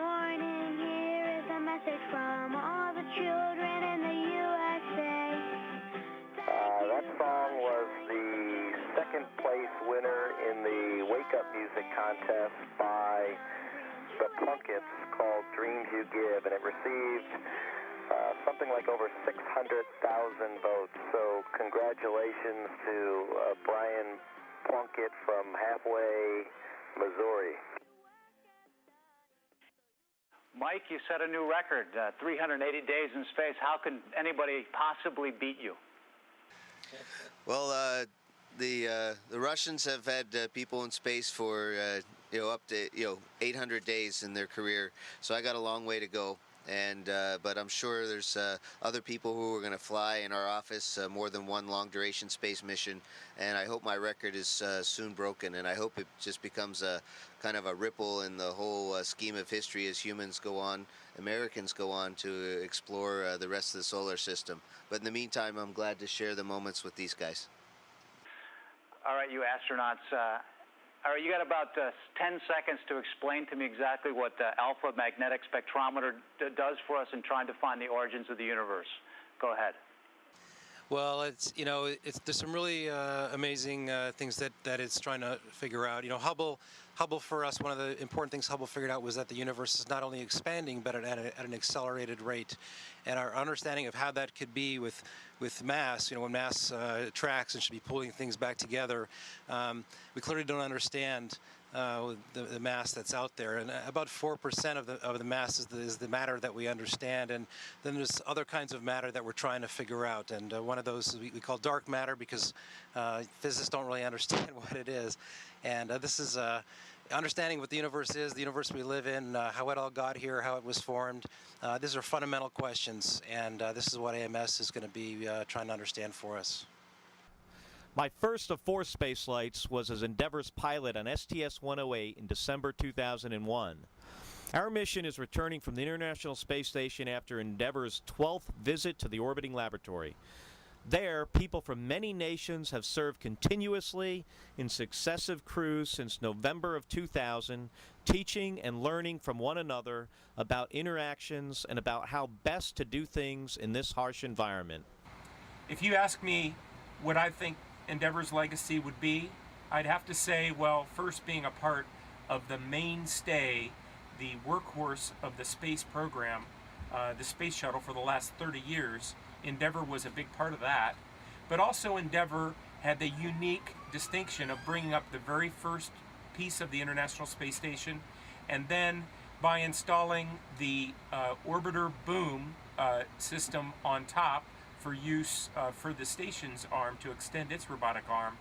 morning, here is a message from all the children in the USA. That song was the second place winner in the Wake Up Music Contest by the Plunkets called Dreams You Give, and it received something like over 600,000 votes. So congratulations to Brian Plunkett from Halfway, Missouri. Mike, you set a new record, 380 days in space. How can anybody possibly beat you? Well, the Russians have had people in space for up to 800 days in their career, so I got a long way to go. And but I'm sure there's other people who are going to fly in our office more than one long-duration space mission, and I hope my record is soon broken, and I hope it just becomes a kind of a ripple in the whole scheme of history as humans go on, Americans go on to explore the rest of the solar system. But in the meantime, I'm glad to share the moments with these guys. All right, you astronauts. All right, you got about 10 seconds to explain to me exactly what the alpha magnetic spectrometer does for us in trying to find the origins of the universe. Go ahead. Well, there's some really amazing things that it's trying to figure out. Hubble for us, one of the important things Hubble figured out was that the universe is not only expanding, but at an accelerated rate. And our understanding of how that could be with mass, when mass attracts and should be pulling things back together, we clearly don't understand the mass that's out there, and about 4% of the mass is the matter that we understand, and then there's other kinds of matter that we're trying to figure out, and one of those we call dark matter because physicists don't really understand what it is, and this is understanding what the universe is, the universe we live in, how it all got here, how it was formed. These are fundamental questions, and this is what AMS is going to be trying to understand for us. My first of 4 space flights was as Endeavour's pilot on STS-134 in December 2001. Our mission is returning from the International Space Station after Endeavour's 12th visit to the orbiting laboratory. There, people from many nations have served continuously in successive crews since November of 2000, teaching and learning from one another about interactions and about how best to do things in this harsh environment. If you ask me what I think Endeavour's legacy would be, I'd have to say, well, first being a part of the mainstay, the workhorse of the space program, the space shuttle for the last 30 years, Endeavour was a big part of that. But also Endeavour had the unique distinction of bringing up the very first piece of the International Space Station, and then by installing the orbiter boom system on top for use for the station's arm to extend its robotic arm,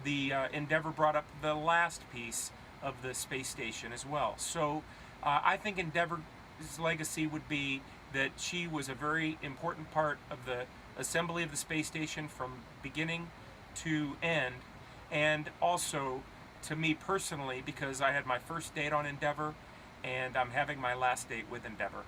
the Endeavour brought up the last piece of the space station as well. So I think Endeavour's legacy would be that she was a very important part of the assembly of the space station from beginning to end, and also to me personally, because I had my first date on Endeavour and I'm having my last date with Endeavour.